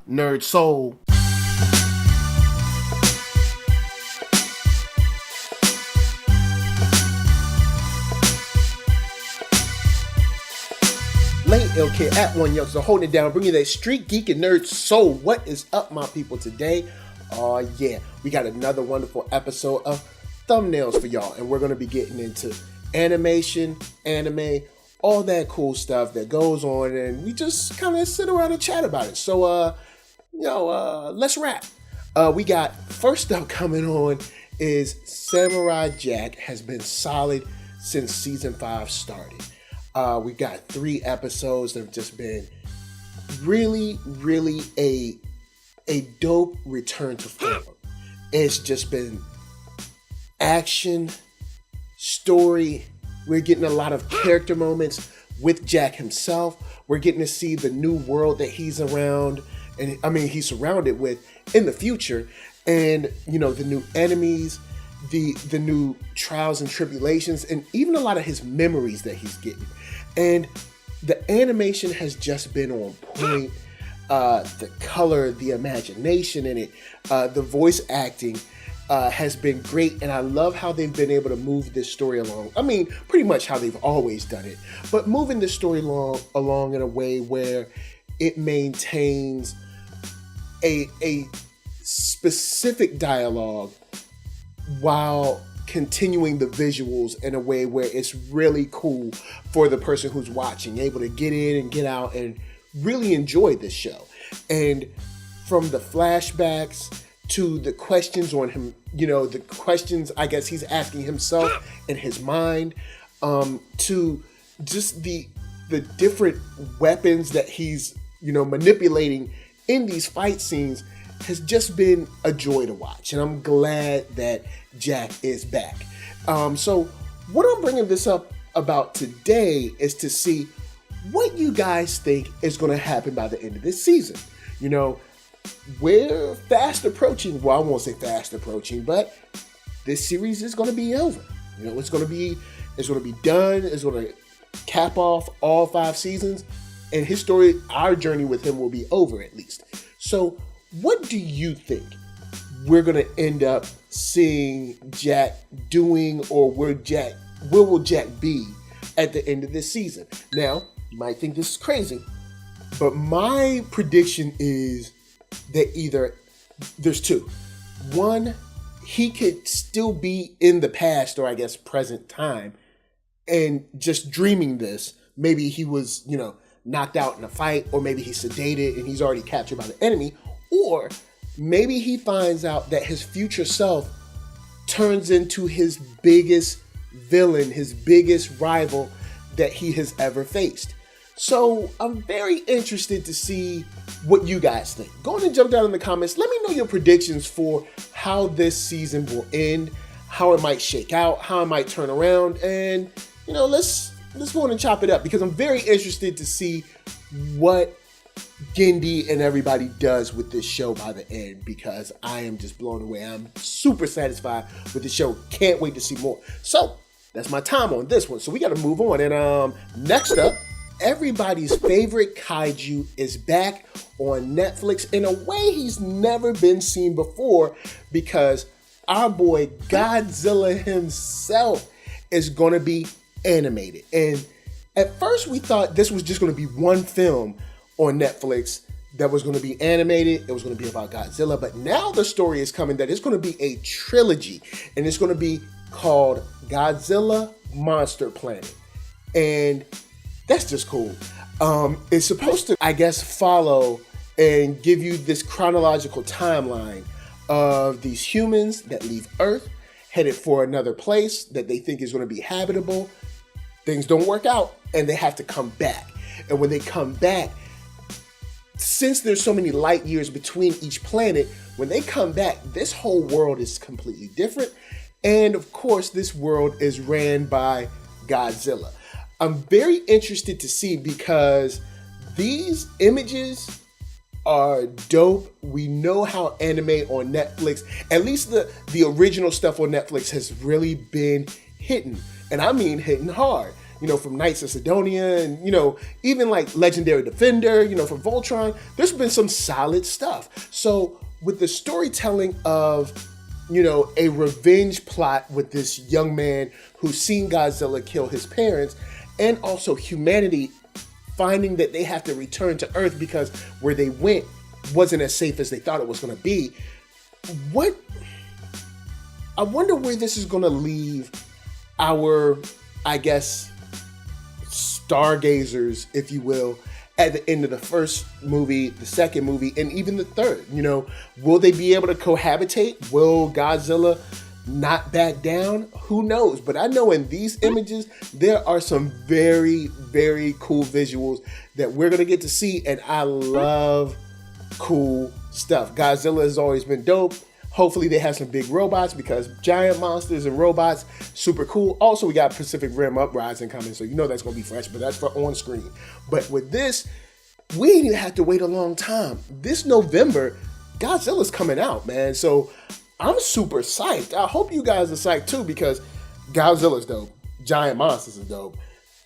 NERDSoul. Lane LK at OneYoungsta holding it down, bringing you that Street Geek and NERDSoul. What is up, my people, today? Oh yeah, we got another wonderful episode of thumbnails for y'all, and we're going to be getting into animation, anime, all that cool stuff that goes on, and we just kind of sit around and chat about it. So, let's wrap. We got first up coming on is Samurai Jack has been solid since season 5 started. We got 3 episodes that have just been really a dope return to form. It's just been action, story. We're getting a lot of character moments with Jack himself. We're getting to see the new world that he's around, and he's surrounded with in the future, and the new enemies, the new trials and tribulations, and even a lot of his memories that he's getting. And the animation has just been on point. The color, the imagination in it, the voice acting has been great, and I love how they've been able to move this story along. Pretty much how they've always done it, but moving the story along in a way where it maintains a specific dialogue while continuing the visuals in a way where it's really cool for the person who's watching, able to get in and get out and really enjoy this show. And from the flashbacks to the questions on him, the questions I guess he's asking himself in his mind, to just the different weapons that he's manipulating in these fight scenes, has just been a joy to watch. And I'm glad that Jack is back. So what I'm bringing this up about today is to see what you guys think is going to happen by the end of this season. We're fast approaching. Well, I won't say fast approaching, but this series is going to be over. It's going to be done. It's going to cap off all 5 seasons, and his story, our journey with him, will be over at least. So, what do you think we're going to end up seeing Jack doing, or where will Jack be at the end of this season? Now, you might think this is crazy, but my prediction is that there's 2. One, he could still be in the past, or I guess present time, and just dreaming this. Maybe he was, knocked out in a fight, or maybe he's sedated and he's already captured by the enemy, or maybe he finds out that his future self turns into his biggest villain, his biggest rival that he has ever faced. So I'm very interested to see what you guys think. Go ahead and jump down in the comments. Let me know your predictions for how this season will end, how it might shake out, how it might turn around, and let's go on and chop it up, because I'm very interested to see what Genndy and everybody does with this show by the end, because I am just blown away. I'm super satisfied with the show. Can't wait to see more. So that's my time on this one. So we got to move on. And next up, everybody's favorite kaiju is back on Netflix in a way he's never been seen before, because our boy Godzilla himself is going to be animated. And at first we thought this was just going to be one film on Netflix that was going to be animated. It was going to be about Godzilla, but now the story is coming that it's going to be a trilogy, and it's going to be called Godzilla Monster Planet. And that's just cool. It's supposed to, I guess, follow and give you this chronological timeline of these humans that leave Earth, headed for another place that they think is going to be habitable. Things don't work out, and they have to come back. And when they come back, since there's so many light years between each planet, when they come back, this whole world is completely different. And of course, this world is ran by Godzilla. I'm very interested to see, because these images are dope. We know how anime on Netflix, at least the original stuff on Netflix, has really been hitting. And I mean hitting hard. from Knights of Sidonia, and, even like Legendary Defender, from Voltron. There's been some solid stuff. So with the storytelling of, a revenge plot with this young man who's seen Godzilla kill his parents, and also humanity finding that they have to return to Earth because where they went wasn't as safe as they thought it was going to be. I wonder where this is going to leave our, I guess, stargazers, if you will, at the end of the first movie, the second movie, and even the third. Will they be able to cohabitate? Will Godzilla not back down? Who knows? But I know in these images, there are some very, very cool visuals that we're going to get to see, and I love cool stuff. Godzilla has always been dope. Hopefully they have some big robots, because giant monsters and robots, super cool. Also, we got Pacific Rim Uprising coming, so that's going to be fresh, but that's for on screen. But with this, we didn't even have to wait a long time. This November, Godzilla's coming out, man. So I'm super psyched. I hope you guys are psyched too, because Godzilla's dope. Giant monsters is dope.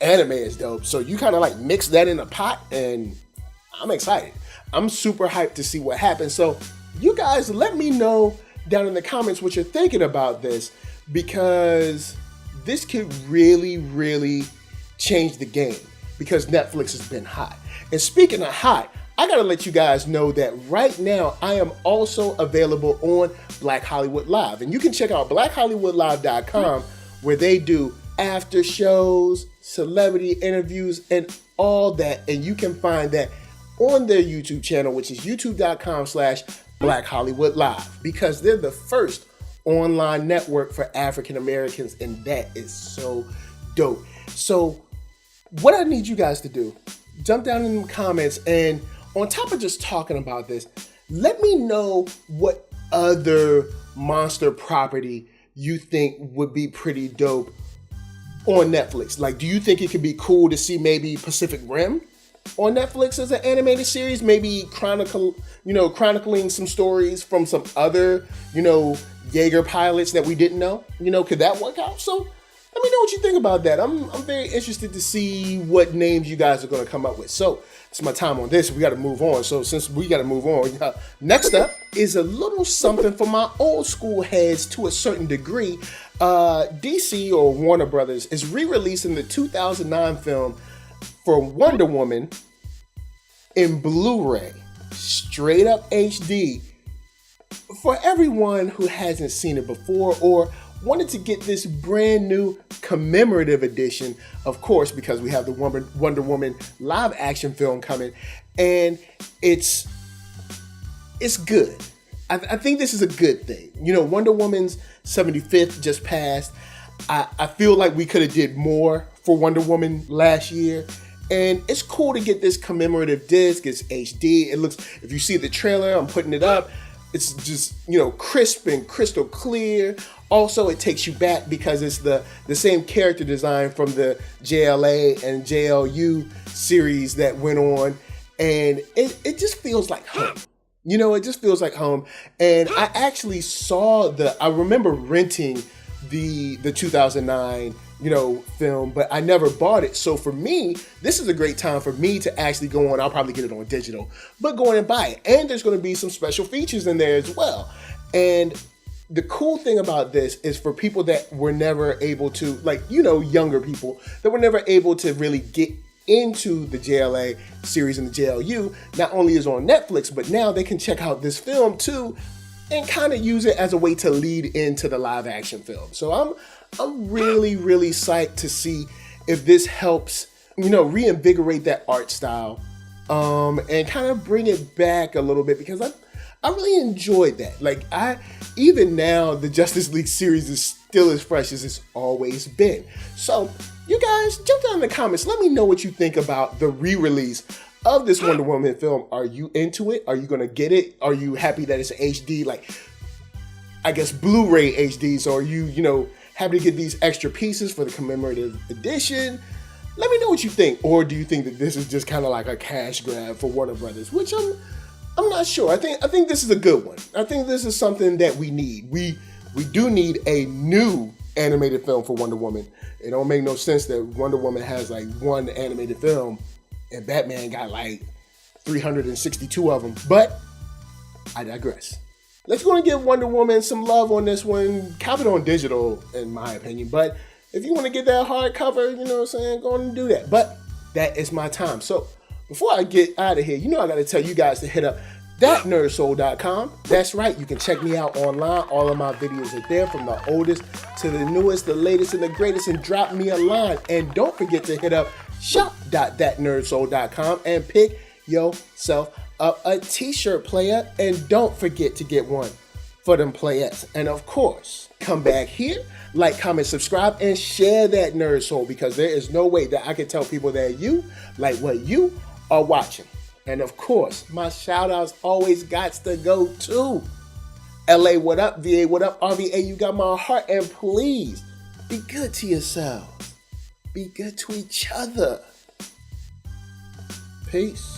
Anime is dope. So you kind of like mix that in a pot, and I'm excited. I'm super hyped to see what happens. So you guys, let me know down in the comments what you're thinking about this, because this could really, really change the game, because Netflix has been hot. And speaking of hot, I gotta let you guys know that right now I am also available on Black Hollywood Live. And you can check out blackhollywoodlive.com, where they do after shows, celebrity interviews, and all that. And you can find that on their YouTube channel, which is youtube.com/Black Hollywood Live, because they're the first online network for African Americans, and that is so dope. So what I need you guys to do, jump down in the comments, and on top of just talking about this, let me know what other monster property you think would be pretty dope on Netflix. Like, do you think it could be cool to see maybe Pacific Rim on Netflix as an animated series, maybe chronicling some stories from some other, Jaeger pilots that we didn't know? Could that work out? So let me know what you think about that. I'm very interested to see what names you guys are going to come up with. So it's my time on this. We got to move on. So since we got to move on, next up is a little something for my old school heads to a certain degree. DC, or Warner Brothers, is re-releasing the 2009 film for Wonder Woman in Blu-ray, straight up HD, for everyone who hasn't seen it before or wanted to get this brand new commemorative edition, of course, because we have the Wonder Woman live action film coming, and it's good. I think this is a good thing. Wonder Woman's 75th just passed. I feel like we could have did more for Wonder Woman last year. And it's cool to get this commemorative disc. It's HD. It looks, if you see the trailer, I'm putting it up, it's just, crisp and crystal clear. Also, it takes you back because it's the same character design from the JLA and JLU series that went on. And it just feels like home. It just feels like home. And I actually I remember renting the 2009 film, but I never bought it. So for me, this is a great time for me to actually go on. I'll probably get it on digital, but go on and buy it. And there's going to be some special features in there as well. And the cool thing about this is for people that were never able to, younger people that were never able to really get into the JLA series and the JLU, not only is on Netflix, but now they can check out this film too and kind of use it as a way to lead into the live action film. So I'm really, really psyched to see if this helps, reinvigorate that art style, and kind of bring it back a little bit, because I really enjoyed that. Even now, the Justice League series is still as fresh as it's always been. So you guys, jump down in the comments. Let me know what you think about the re-release of this Wonder Woman film. Are you into it? Are you going to get it? Are you happy that it's HD, Blu-ray HD? So are you, happy to get these extra pieces for the commemorative edition? Let me know what you think. Or do you think that this is just kind of like a cash grab for Warner Brothers? Which I'm not sure. I think this is a good one. I think this is something that we need. We do need a new animated film for Wonder Woman. It don't make no sense that Wonder Woman has like one animated film and Batman got like 362 of them. But I digress. Let's go and give Wonder Woman some love on this one. Cop it on digital, in my opinion. But if you want to get that hardcover, you know what I'm saying, go on and do that. But that is my time. So before I get out of here, you know I got to tell you guys to hit up ThatNERDSoul.com. That's right, you can check me out online. All of my videos are there, from the oldest to the newest, the latest and the greatest, and drop me a line. And don't forget to hit up shop.thatnerdsoul.com and pick yourself up a t-shirt, player. And don't forget to get one for them players. And of course, come back here, like, comment, subscribe, and share that Nerd Soul, because there is no way that I can tell people that you like what you are watching. And of course, my shout outs always got to go to LA, what up? VA, what up? RVA, you got my heart. And please be good to yourselves. Be good to each other. Peace.